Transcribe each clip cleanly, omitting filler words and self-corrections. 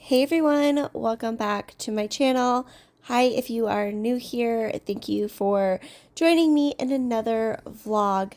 Hey everyone, welcome back to my channel. Hi, if you are new here, thank you for joining me in another vlog.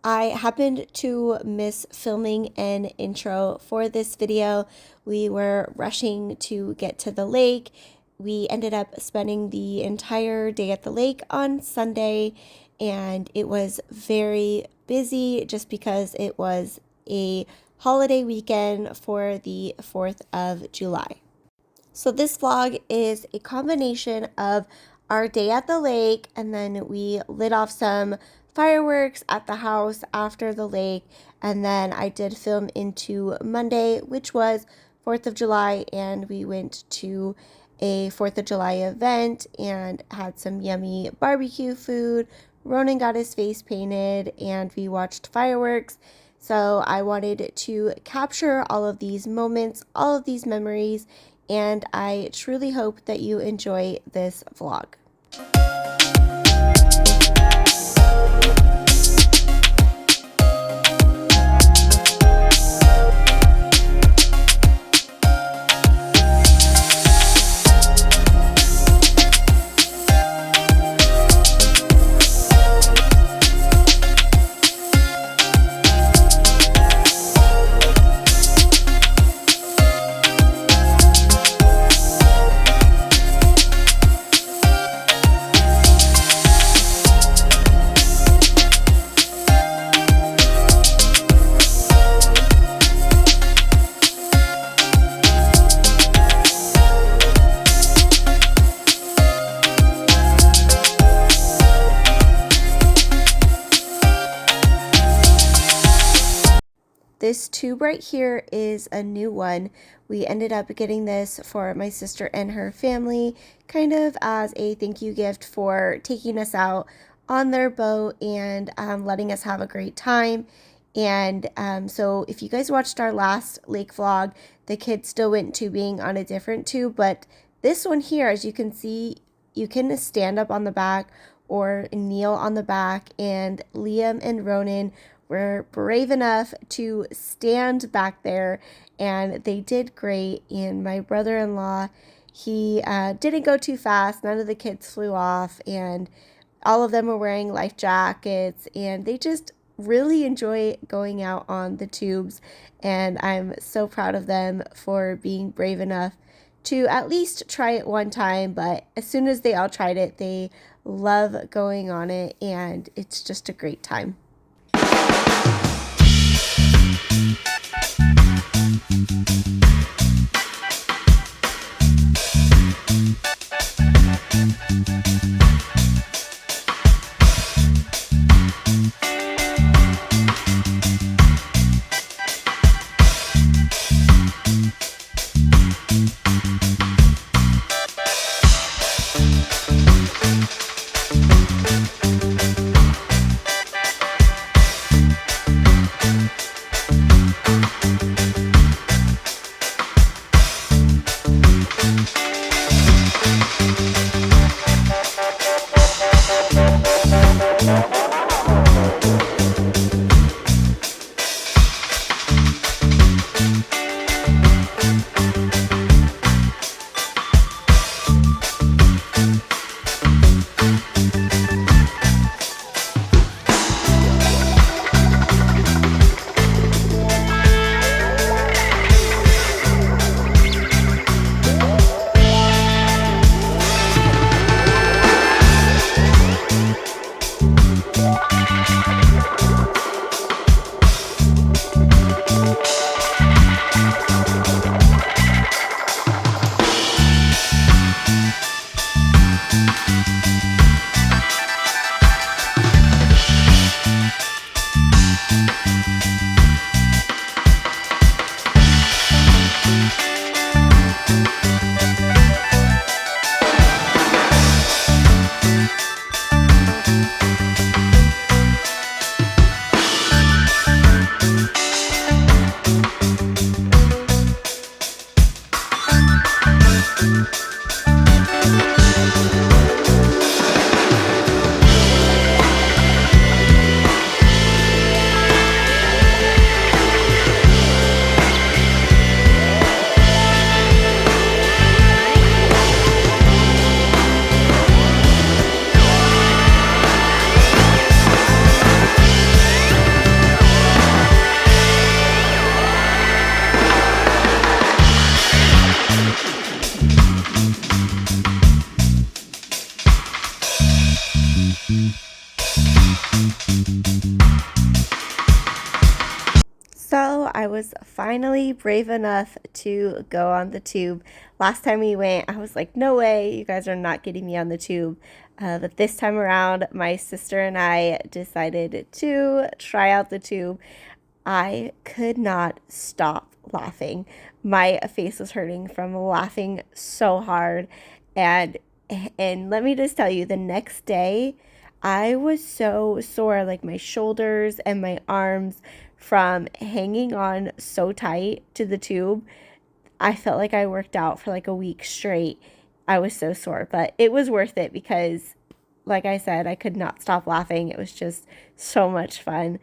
I happened to miss filming an intro for this video. We were rushing to get to the lake. We ended up spending the entire day at the lake on Sunday, and it was very busy just because it was a holiday weekend for the 4th of July. So this vlog is a combination of our day at the lake, and then we lit off some fireworks at the house after the lake, and then I did film into Monday, which was 4th of July, and we went to a 4th of July event and had some yummy barbecue food. Ronan got his face painted and we watched fireworks. So I wanted to capture all of these moments, all of these memories, and I truly hope that you enjoy this vlog. This tube right here is a new one. We ended up getting this for my sister and her family, kind of as a thank you gift for taking us out on their boat and letting us have a great time. And so if you guys watched our last lake vlog, the kids still went tubing on a different tube, but this one here, as you can see, you can stand up on the back or kneel on the back, and Liam and Ronan were brave enough to stand back there, and they did great. And my brother-in-law, he didn't go too fast. None of the kids flew off, and all of them were wearing life jackets, and they just really enjoy going out on the tubes. And I'm so proud of them for being brave enough to at least try it one time. But as soon as they all tried it, they love going on it, and it's just a great time. So I was finally brave enough to go on the tube. Last time we went, I was like, no way, you guys are not getting me on the tube. But this time around, my sister and I decided to try out the tube. I could not stop laughing. My face was hurting from laughing so hard. And and let me just tell you, the next day I was so sore, like my shoulders and my arms from hanging on so tight to the tube. I felt like I worked out for like a week straight. I was so sore, but it was worth it because like I said, I could not stop laughing. It was just so much fun.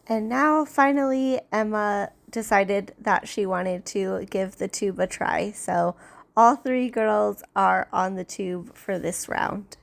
And now finally Emma decided that she wanted to give the tube a try. So all three girls are on the tube for this round.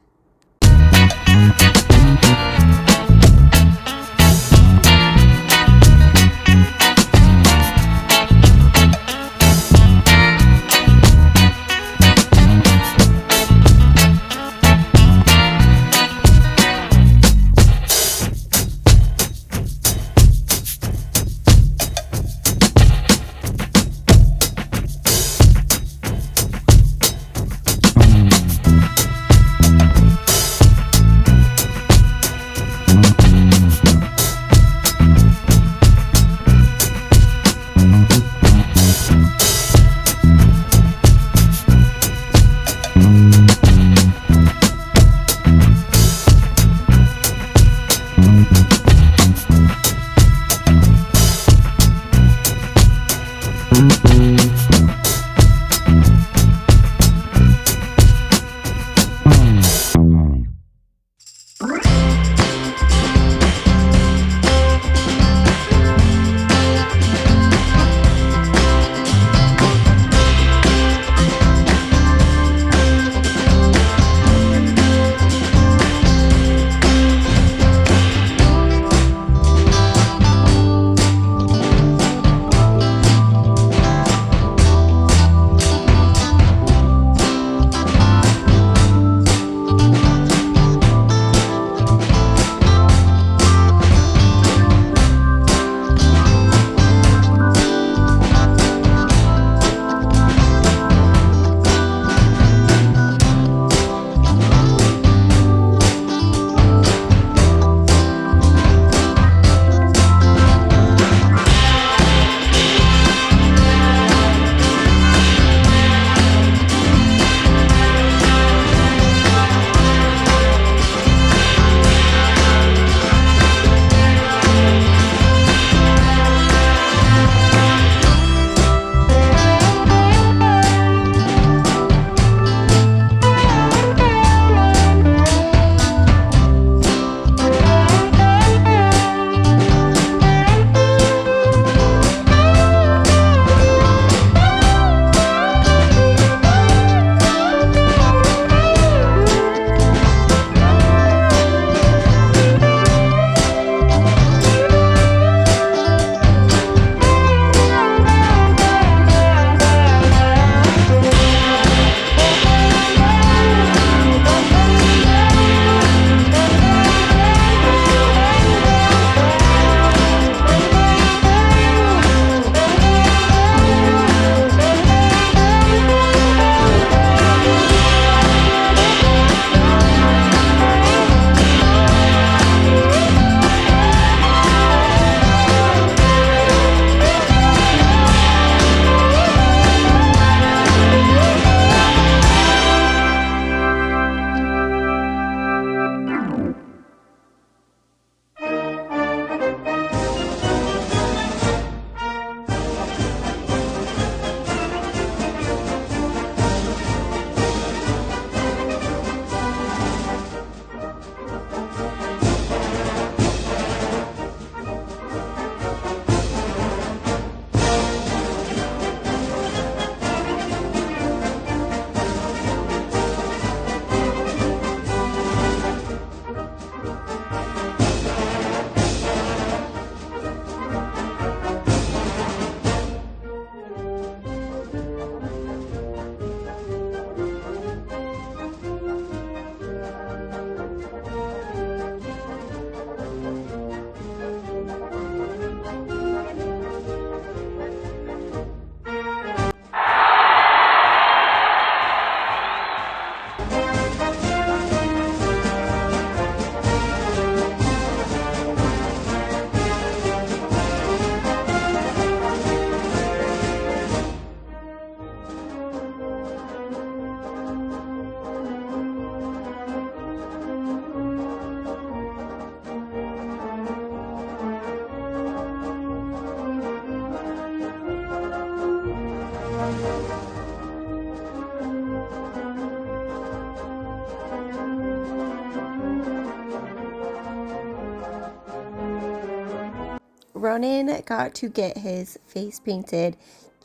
Ronan got to get his face painted.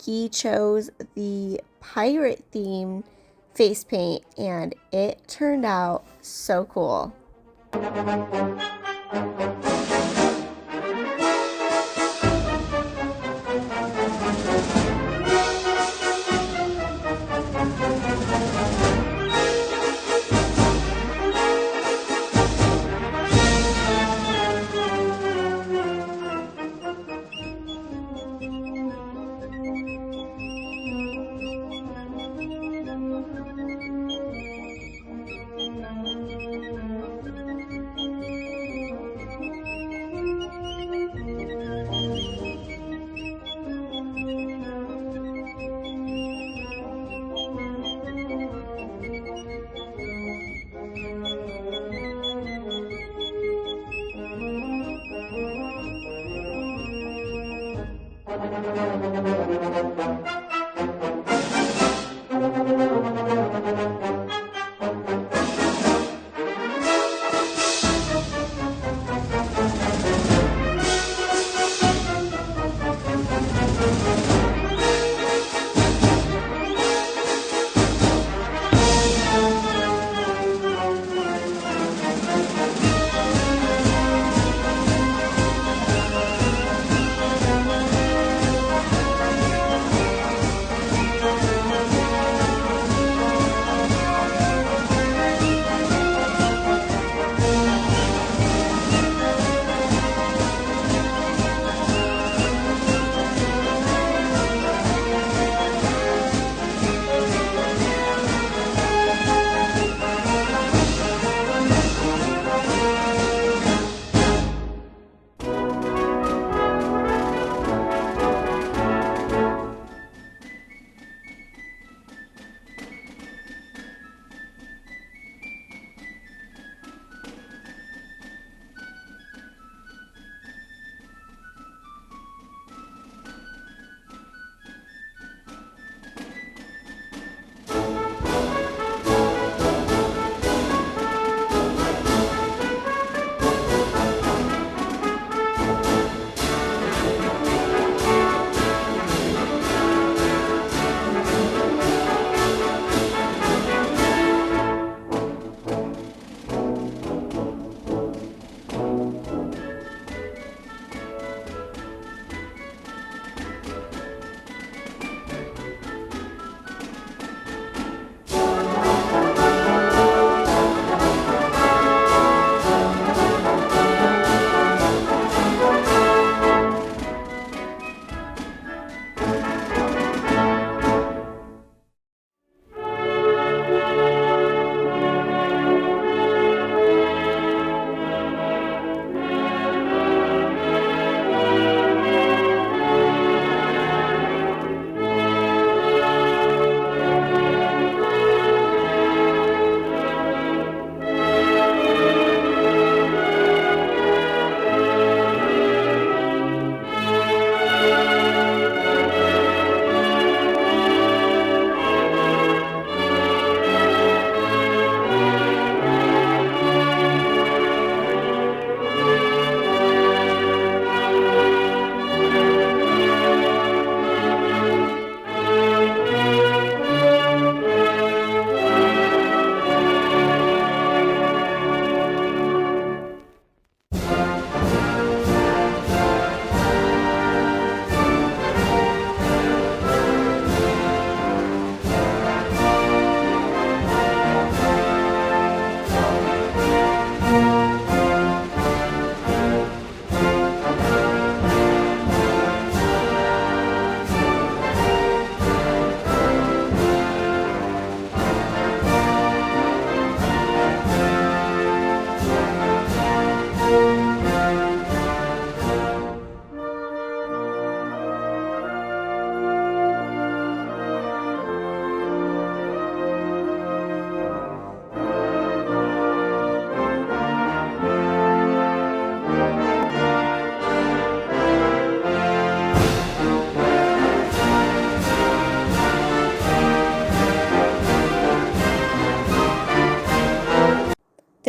He chose the pirate theme face paint and it turned out so cool.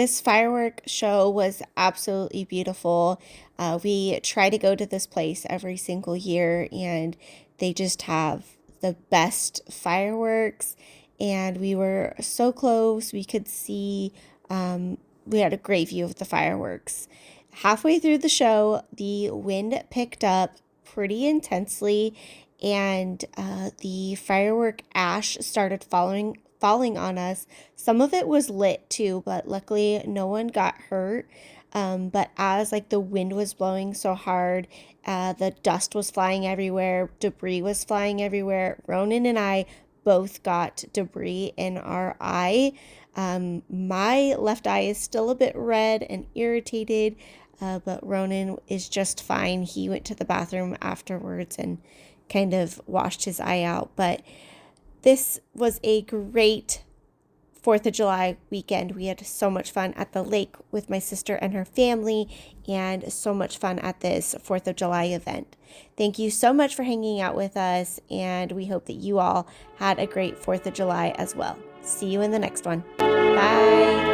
this firework show was absolutely beautiful. We try to go to this place every single year, and they just have the best fireworks. And we were so close, we could see, we had a great view of the fireworks. Halfway through the show, the wind picked up pretty intensely, and the firework ash started falling on us. Some of it was lit too, but luckily no one got hurt. But as like the wind was blowing so hard, the dust was flying everywhere, debris was flying everywhere. Ronan and I both got debris in our eye. My left eye is still a bit red and irritated, but Ronan is just fine. He went to the bathroom afterwards and kind of washed his eye out. But this was a great 4th of July weekend. We had so much fun at the lake with my sister and her family, and so much fun at this 4th of July event. Thank you so much for hanging out with us, and we hope that you all had a great 4th of July as well. See you in the next one. Bye.